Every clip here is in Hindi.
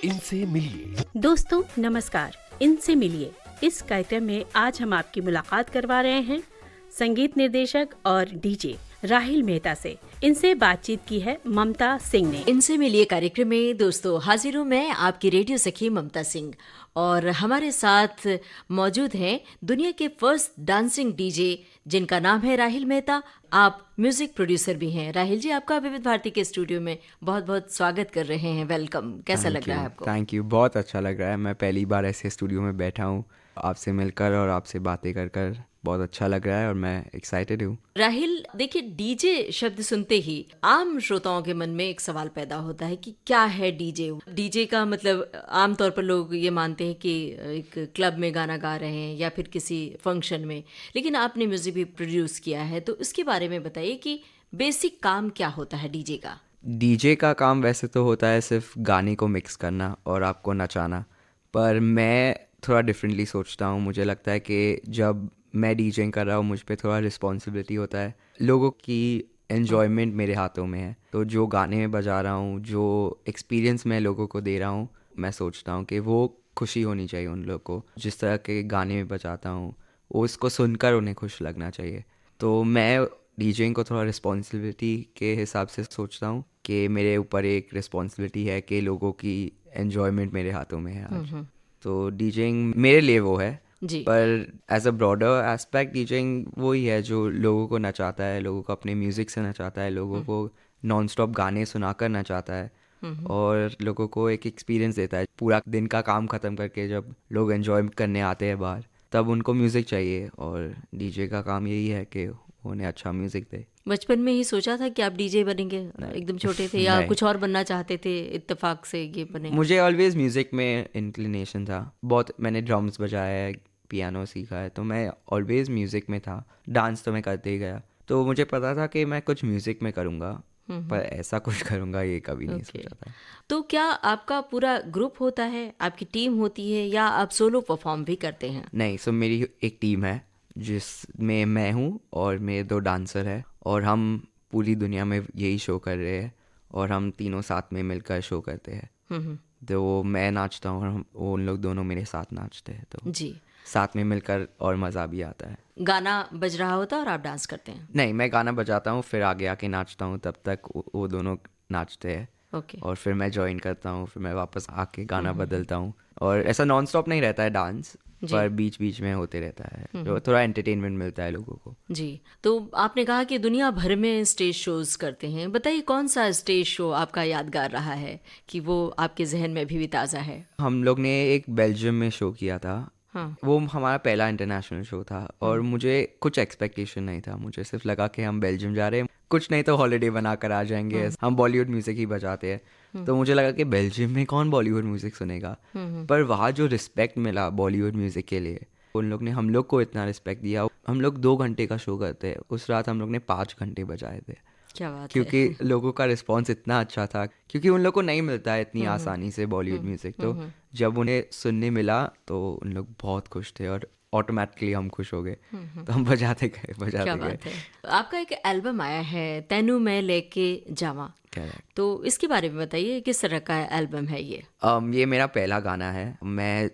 इनसे मिलिए। दोस्तों नमस्कार, इनसे मिलिए। इस कार्यक्रम में आज हम आपकी मुलाकात करवा रहे हैं संगीत निर्देशक और डीजे राहिल मेहता से। इनसे बातचीत की है ममता सिंह ने। इनसे मिलिए कार्यक्रम में दोस्तों हाजिर हूँ मैं, आपकी रेडियो सखी ममता सिंह, और हमारे साथ मौजूद हैं दुनिया के फर्स्ट डांसिंग डीजे जिनका नाम है राहिल मेहता। आप म्यूजिक प्रोड्यूसर भी हैं। राहिल जी, आपका विविध भारती के स्टूडियो में बहुत बहुत स्वागत कर रहे हैं। वेलकम। कैसा लग रहा है आपको? थैंक यू, बहुत अच्छा लग रहा है। मैं पहली बार ऐसे स्टूडियो में बैठा हूँ, आपसे मिलकर और आपसे बातें कर बहुत अच्छा लग रहा है और मैं एक्साइटेड हूँ। राहिल, देखिए, डीजे शब्द सुनते ही आम श्रोताओं के मन में एक सवाल पैदा होता है कि क्या है डीजे। डीजे का मतलब आमतौर पर लोग ये मानते हैं कि एक क्लब में गाना गा रहे हैं या फिर किसी फंक्शन में, लेकिन आपने म्यूजिक भी प्रोड्यूस किया है, तो इसके बारे में बताइए कि बेसिक काम क्या होता है डीजे का। डीजे का काम वैसे तो होता है सिर्फ गाने को मिक्स करना और आपको नचाना, पर मैं थोड़ा डिफरेंटली सोचता हूँ। मुझे लगता है कि जब मैं डीजेइंग कर रहा हूँ मुझ पे थोड़ा रिस्पॉन्सिबिलिटी होता है। लोगों की एन्जॉयमेंट मेरे हाथों में है, तो जो गाने में बजा रहा हूँ, जो एक्सपीरियंस मैं लोगों को दे रहा हूँ, मैं सोचता हूँ कि वो खुशी होनी चाहिए उन लोगों को। जिस तरह के गाने में बजाता हूँ वो उसको सुनकर उन्हें खुश लगना चाहिए। तो मैं डीजेइंग को थोड़ा रिस्पॉन्सिबिलिटी के हिसाब से सोचता हूँ कि मेरे ऊपर एक रिस्पॉन्सिबिलिटी है कि लोगों की एन्जॉयमेंट मेरे हाथों में है आज। तो डीजेइंग मेरे लिए वो है जी। पर as a broader aspect DJing वही है जो लोगों को नचाता है, लोगों को अपने म्यूज़िक से नचाता है, लोगों को नॉन स्टॉप गाने सुनाकर नचाता है और लोगों को एक एक्सपीरियंस देता है। पूरा दिन का काम ख़त्म करके जब लोग एंजॉय करने आते हैं बाहर, तब उनको म्यूज़िक चाहिए और डीजे का काम यही है कि उन्हें अच्छा म्यूज़िक दे। बचपन में ही सोचा था कि आप डीजे बनेंगे? एकदम छोटे थे या नहीं। कुछ और बनना चाहते थे, इत्तेफाक से ये बने? मुझे ऑलवेज म्यूज़िक में इंक्लिनेशन था बहुत। मैंने ड्रम्स बजाया है, पियानो सीखा है, तो मैं ऑलवेज म्यूज़िक में था। डांस तो मैं करते ही गया, तो मुझे पता था कि मैं कुछ म्यूज़िक में करूँगा, पर ऐसा कुछ करूँगा ये कभी नहीं सोचा था। तो क्या आपका पूरा ग्रुप होता है, आपकी टीम होती है, या आप सोलो परफॉर्म भी करते हैं? नहीं, सो मेरी एक टीम है जिसमें मैं हूँ और मेरे 2 डांसर हैं और हम पूरी दुनिया में यही शो कर रहे हैं और हम तीनों साथ में मिलकर शो करते हैं। तो मैं नाचता हूँ और वो उन लोग दोनों मेरे साथ नाचते हैं, तो जी। साथ में मिलकर और मज़ा भी आता है। गाना बज रहा होता है और आप डांस करते हैं? नहीं, मैं गाना बजाता हूँ फिर आगे आके नाचता हूँ, तब तक वो दोनों नाचते हैं ओके। और फिर मैं ज्वाइन करता हूँ, फिर मैं वापस आके गाना बदलता हूँ। और ऐसा नॉन स्टॉप नहीं रहता है डांस, पर बीच बीच में होते रहता है, जो थोड़ा एंटरटेनमेंट मिलता है लोगों को। जी। तो आपने कहा कि दुनिया भर में स्टेज शोज करते हैं, बताइए कौन सा स्टेज शो आपका यादगार रहा है कि वो आपके जहन में अभी भी ताज़ा है? हम लोग ने एक बेल्जियम में शो किया था। हाँ। वो हमारा पहला इंटरनेशनल शो था और मुझे कुछ एक्सपेक्टेशन नहीं था। मुझे सिर्फ लगा कि हम बेल्जियम जा रहे हैं, कुछ नहीं तो हॉलीडे बना कर आ जाएंगे। हम बॉलीवुड म्यूजिक ही बजाते हैं, तो मुझे लगा कि बेल्जियम में कौन बॉलीवुड म्यूजिक सुनेगा। पर वहाँ जो रिस्पेक्ट मिला बॉलीवुड म्यूजिक के लिए, उन लोग ने हम लोग को इतना रिस्पेक्ट दिया। हम लोग 2 घंटे का शो करते हैं, उस रात हम लोग ने 5 घंटे बजाए थे, क्या बात है। क्योंकि लोगों का रिस्पांस इतना अच्छा था, क्योंकि उन लोग को नहीं मिलता है इतनी आसानी से बॉलीवुड म्यूजिक। तो जब उन्हें सुनने मिला तो उन लोग बहुत खुश थे और ऑटोमेटिकली हम खुश हो गए, तो हम बजाते गए क्या बजाते गए। बात है। आपका एक एल्बम आया है, तेनू मैं लेके जावा, Correct. तो इसके बारे में बताइए, किस तरह का एल्बम है ये? ये मेरा पहला गाना है। मैं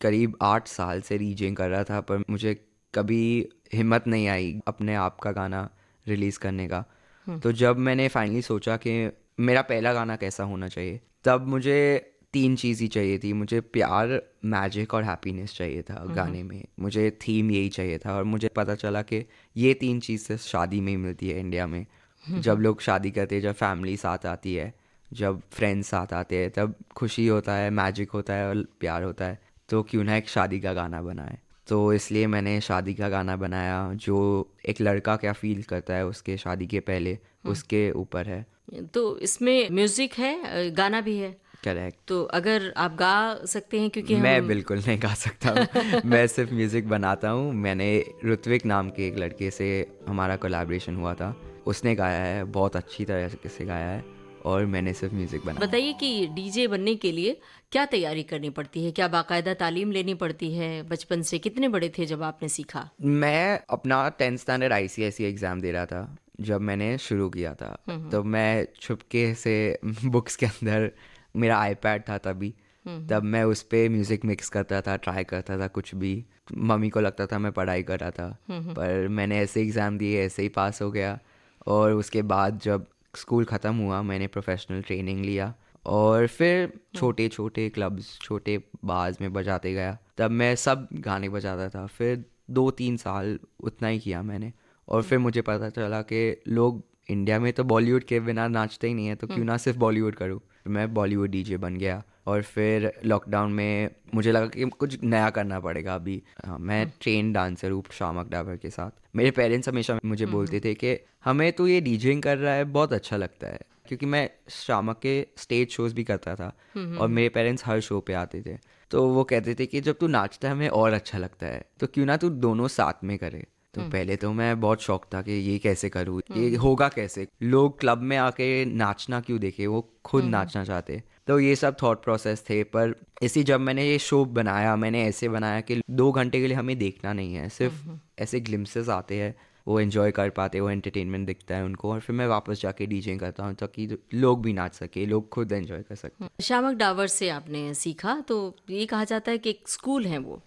करीब 8 साल से डीजेइंग कर रहा था, पर मुझे कभी हिम्मत नहीं आई अपने आप का गाना रिलीज़ करने का। तो जब मैंने फाइनली सोचा कि मेरा पहला गाना कैसा होना चाहिए, तब मुझे 3 चीज़ ही चाहिए थी। मुझे प्यार, मैजिक और हैप्पीनेस चाहिए था गाने में। मुझे थीम यही चाहिए था और मुझे पता चला कि ये 3 चीज़ से शादी में ही मिलती है इंडिया में। जब लोग शादी करते हैं, जब फैमिली साथ आती है, जब फ्रेंड्स साथ आते हैं, तब खुशी होता है, मैजिक होता है और प्यार होता है। तो क्यों ना एक शादी का गाना बनाए। तो इसलिए मैंने शादी का गाना बनाया, जो एक लड़का क्या फील करता है उसके शादी के पहले, उसके ऊपर है। तो इसमें म्यूजिक है, गाना भी है? करेक्ट। तो अगर आप गा सकते हैं, क्योंकि मैं हम बिल्कुल नहीं गा सकता हूँ। मैं सिर्फ म्यूज़िक बनाता हूँ। मैंने ऋत्विक नाम के एक लड़के से हमारा कोलैबोरेशन हुआ था, उसने गाया है, बहुत अच्छी तरह से गाया है और मैंने सिर्फ म्यूज़िक बनाया। बताइए कि डीजे बनने के लिए क्या तैयारी करनी पड़ती है? क्या बाकायदा तालीम लेनी पड़ती है? बचपन से कितने बड़े थे जब आपने सीखा? मैं अपना 10th स्टैंडर्ड ICSE एग्ज़ाम दे रहा था जब मैंने शुरू किया था। तो मैं छुपके से बुक्स के अंदर, मेरा iPad था तभी, तब मैं उस पे म्यूज़िक मिक्स करता था, ट्राई करता था कुछ भी। मम्मी को लगता था मैं पढ़ाई कर रहा था, पर मैंने ऐसे एग्ज़ाम दिए, ऐसे ही पास हो गया। और उसके बाद जब स्कूल ख़त्म हुआ मैंने प्रोफेशनल ट्रेनिंग लिया और फिर छोटे छोटे क्लब्स, छोटे बार्स में बजाते गया। तब मैं सब गाने बजाता था। फिर 2-3 साल उतना ही किया मैंने। और फिर मुझे पता चला कि लोग इंडिया में तो बॉलीवुड के बिना नाचते ही नहीं है, तो क्यों ना सिर्फ बॉलीवुड करूँ। मैं बॉलीवुड डीजे बन गया। और फिर लॉकडाउन में मुझे लगा कि कुछ नया करना पड़ेगा अभी। मैं ट्रेन डांसर हूँ शामक डावर के साथ। मेरे पेरेंट्स हमेशा मुझे बोलते थे कि हमें तो ये डीजेइंग कर रहा है, बहुत अच्छा लगता है, क्योंकि मैं शामक के स्टेज शोज भी करता था और मेरे पेरेंट्स हर शो पे आते थे। तो वो कहते थे कि जब तू नाचता है हमें और अच्छा लगता है, तो क्यों ना तू दोनों साथ में करे। तो पहले तो मैं बहुत शौक था कि ये कैसे करूँ, ये होगा कैसे, लोग क्लब में आके नाचना क्यों देखे, वो खुद नाचना चाहते। तो ये सब थॉट प्रोसेस थे। पर इसी जब मैंने ये शो बनाया, मैंने ऐसे बनाया कि 2 घंटे के लिए हमें देखना नहीं है, सिर्फ ऐसे ग्लिम्सेस आते हैं, वो एंजॉय कर पाते, वो एंटरटेनमेंट दिखता है उनको, और फिर मैं वापस जाके डीजे करता हूँ ताकि लोग भी नाच सके, लोग खुद एंजॉय कर सकें। शामक डावर से आपने सीखा, तो ये कहा जाता है कि एक स्कूल है वो।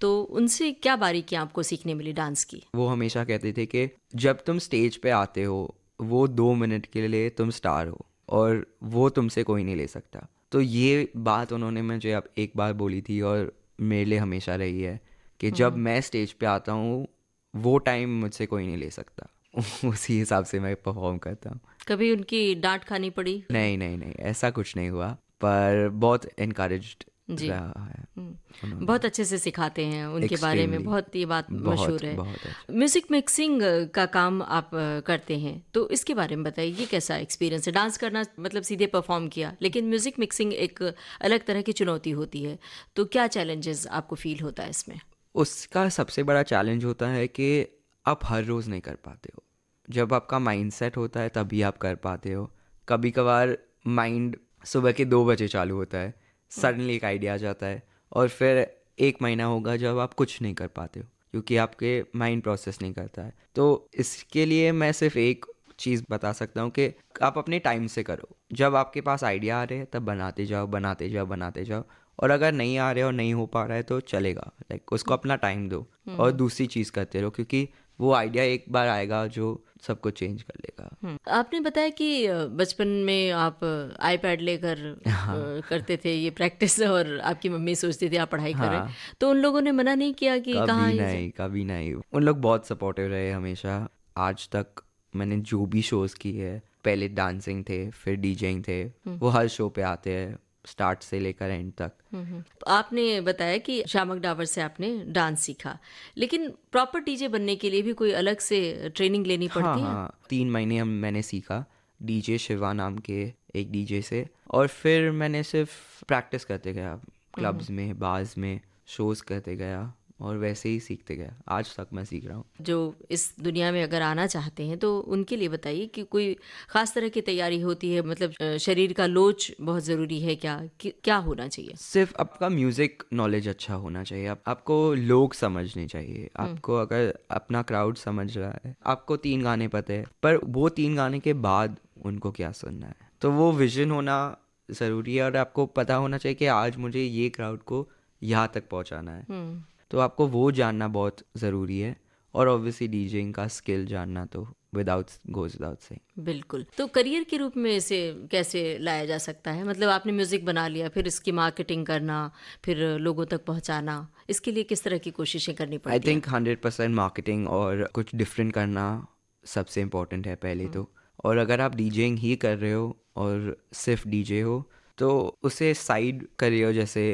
तो उनसे क्या बारीकियां आपको सीखने मिली डांस की? वो हमेशा कहते थे कि जब तुम स्टेज पे आते हो वो 2 मिनट के लिए तुम स्टार हो और वो तुमसे कोई नहीं ले सकता। तो ये बात उन्होंने मुझे अब एक बार बोली थी और मेरे लिए हमेशा रही है कि जब मैं स्टेज पे आता हूँ वो टाइम मुझसे कोई नहीं ले सकता। उसी हिसाब से मैं परफॉर्म करता हूँ। कभी उनकी डांट खानी पड़ी? नहीं नहीं नहीं, ऐसा कुछ नहीं हुआ, पर बहुत इनकरेज्ड जी। रहा है। बहुत अच्छे से सिखाते हैं उनके बारे में, Extremely, बहुत ये बात मशहूर है। बहुत अच्छा। म्यूजिक मिक्सिंग का काम आप करते हैं, तो इसके बारे में बताइए, ये कैसा एक्सपीरियंस है? डांस करना मतलब सीधे परफॉर्म किया, लेकिन म्यूजिक मिक्सिंग एक अलग तरह की चुनौती होती है, तो क्या चैलेंजेस आपको फील होता है इसमें? उसका सबसे बड़ा चैलेंज होता है कि आप हर रोज़ नहीं कर पाते हो। जब आपका माइंड सेट होता है तभी आप कर पाते हो। कभी कभार माइंड सुबह के 2 बजे चालू होता है, सडनली एक आइडिया आ जाता है और फिर 1 महीना होगा जब आप कुछ नहीं कर पाते हो क्योंकि आपके माइंड प्रोसेस नहीं करता है। तो इसके लिए मैं सिर्फ एक चीज़ बता सकता हूँ कि आप अपने टाइम से करो। जब आपके पास आइडिया आ रहे हैं तब बनाते जाओ, बनाते जाओ, बनाते जाओ। और अगर नहीं आ रहे और नहीं हो पा रहा है तो चलेगा, लाइक उसको अपना टाइम दो और दूसरी चीज़ करते रहो, क्योंकि वो आइडिया एक बार आएगा जो सब कुछ चेंज कर लेगा। आपने बताया कि बचपन में आप आईपैड लेकर करते थे ये प्रैक्टिस, और आपकी मम्मी सोचती थी आप पढ़ाई करें, तो उन लोगों ने मना नहीं किया कि कहाँ? कभी नहीं। उन लोग बहुत सपोर्टिव रहे हमेशा। आज तक मैंने जो भी शोज़ किए हैं, पहले डांसिंग थे, फिर डीजेइंग थे, वो हर शो पे आते हैं स्टार्ट से लेकर एंड तक। आपने बताया कि शामक डावर से आपने डांस सीखा, लेकिन प्रॉपर डीजे बनने के लिए भी कोई अलग से ट्रेनिंग लेनी पड़ती है? हाँ, 3 महीने मैंने सीखा डीजे शिवा नाम के एक डीजे से, और फिर मैंने सिर्फ प्रैक्टिस करते गया, क्लब्स में, बार्स में शोज़ करते गया और वैसे ही सीखते गया। आज तक मैं सीख रहा हूँ। जो इस दुनिया में अगर आना चाहते हैं तो उनके लिए बताइए कि कोई खास तरह की तैयारी होती है, मतलब शरीर का लोच बहुत ज़रूरी है क्या होना चाहिए? सिर्फ आपका म्यूज़िक नॉलेज अच्छा होना चाहिए। आपको लोग समझने चाहिए। आपको अगर अपना क्राउड समझ रहा है, आपको 3 गाने पता है, पर वो 3 गाने के बाद उनको क्या सुनना है, तो वो विजन होना ज़रूरी है। और आपको पता होना चाहिए कि आज मुझे ये क्राउड को यहाँ तक पहुँचाना है, तो आपको वो जानना बहुत ज़रूरी है। और ऑब्वियसली डीजेइंग का स्किल जानना तो विदाउट गोज विदाउट सेइंग। बिल्कुल। तो करियर के रूप में इसे कैसे लाया जा सकता है? मतलब आपने म्यूज़िक बना लिया, फिर इसकी मार्केटिंग करना, फिर लोगों तक पहुंचाना, इसके लिए किस तरह की कोशिशें करनी पड़ती आई थिंक 100% मार्केटिंग और कुछ डिफरेंट करना सबसे इम्पोर्टेंट है पहले तो। और अगर आप डीजेइंग ही कर रहे हो और सिर्फ डीजे हो तो उसे साइड करियर जैसे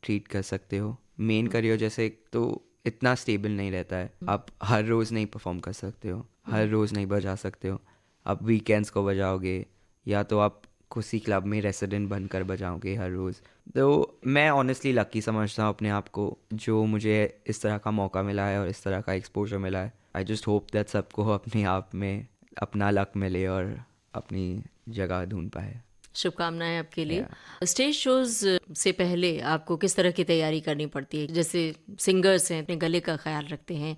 ट्रीट कर सकते हो। मेन करियर जैसे तो इतना स्टेबल नहीं रहता है। आप हर रोज़ नहीं परफॉर्म कर सकते हो, हर रोज़ नहीं बजा सकते हो। आप वीकेंड्स को बजाओगे या तो आप किसी क्लब में रेसिडेंट बनकर बजाओगे हर रोज़। तो मैं ऑनेस्टली लकी समझता हूँ अपने आप को, जो मुझे इस तरह का मौका मिला है और इस तरह का एक्सपोजर मिला है। आई जस्ट होप दैट सबको अपने आप में अपना लक मिले और अपनी जगह ढूंढ पाए। शुभकामनाएं आपके लिए। स्टेज शोज से पहले आपको किस तरह की तैयारी करनी पड़ती है? जैसे सिंगर्स हैं, अपने गले का ख्याल रखते हैं,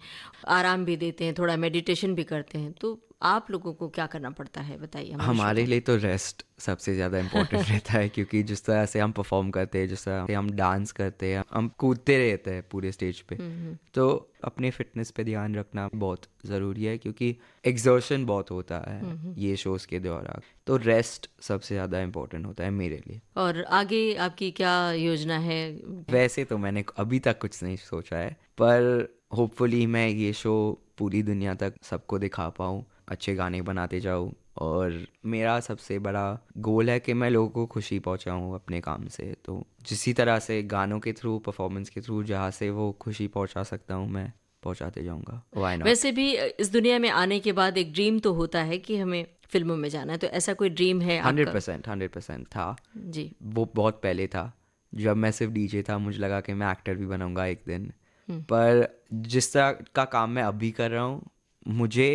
आराम भी देते हैं, थोड़ा मेडिटेशन भी करते हैं, तो आप लोगों को क्या करना पड़ता है, बताइए हमारे लिए तो रेस्ट सबसे ज़्यादा इम्पोर्टेंट रहता है, क्योंकि जिस तरह से हम परफॉर्म करते हैं, जिस तरह से हम डांस करते हैं, हम कूदते रहते हैं पूरे स्टेज पे, तो अपने फिटनेस पे ध्यान रखना बहुत ज़रूरी है, क्योंकि एग्जर्शन बहुत होता है ये शोज़ के दौरान। तो रेस्ट सबसे ज़्यादा इम्पोर्टेंट होता है मेरे लिए। और आगे आपकी क्या योजना है? वैसे तो मैंने अभी तक कुछ नहीं सोचा है, पर होपफुली मैं ये शो पूरी दुनिया तक सबको दिखा पाऊँ, अच्छे गाने बनाते जाऊँ, और मेरा सबसे बड़ा गोल है कि मैं लोगों को खुशी पहुंचाऊं अपने काम से। तो जिसी तरह से गानों के थ्रू, परफॉर्मेंस के थ्रू जहाँ से वो खुशी पहुंचा सकता हूँ, मैं पहुंचाते जाऊंगा। Why not? वैसे भी इस दुनिया में आने के बाद एक ड्रीम तो होता है कि हमें फिल्मों में जाना है, तो ऐसा कोई ड्रीम है आपका? 100% था जी। वो बहुत पहले था, जब मैं सिर्फ डीजे था। मुझे लगा कि मैं एक्टर भी बनूंगा एक दिन, पर जिस तरह का काम मैं अभी कर रहा हूँ, मुझे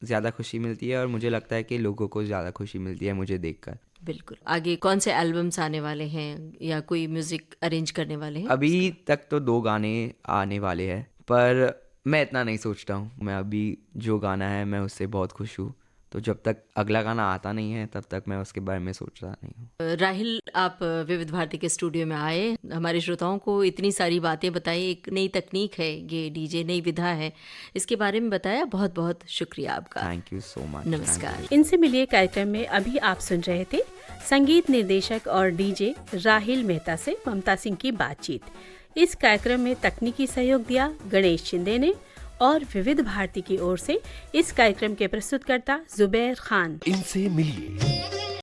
ज़्यादा खुशी मिलती है, और मुझे लगता है कि लोगों को ज़्यादा खुशी मिलती है मुझे देखकर। बिल्कुल। आगे कौन से एल्बम्स आने वाले हैं या कोई म्यूजिक अरेंज करने वाले हैं? अभी तक तो 2 गाने आने वाले हैं, पर मैं इतना नहीं सोचता हूँ। मैं अभी जो गाना है मैं उससे बहुत खुश हूँ, तो जब तक अगला गाना आता नहीं है तब तक मैं उसके बारे में सोचता नहीं हूँ। राहिल, आप विविध भारती के स्टूडियो में आए, हमारे श्रोताओं को इतनी सारी बातें बताई। एक नई तकनीक है ये डीजे, नई विधा है, इसके बारे में बताया। बहुत बहुत शुक्रिया आपका। Thank you so much. नमस्कार। इनसे मिलिए कार्यक्रम में अभी आप सुन रहे थे संगीत निर्देशक और डीजे राहिल मेहता से ममता सिंह की बातचीत। इस कार्यक्रम में तकनीकी सहयोग दिया गणेश शिंदे ने, और विविध भारती की ओर से इस कार्यक्रम के प्रस्तुतकर्ता जुबैर खान। इनसे मिलिए।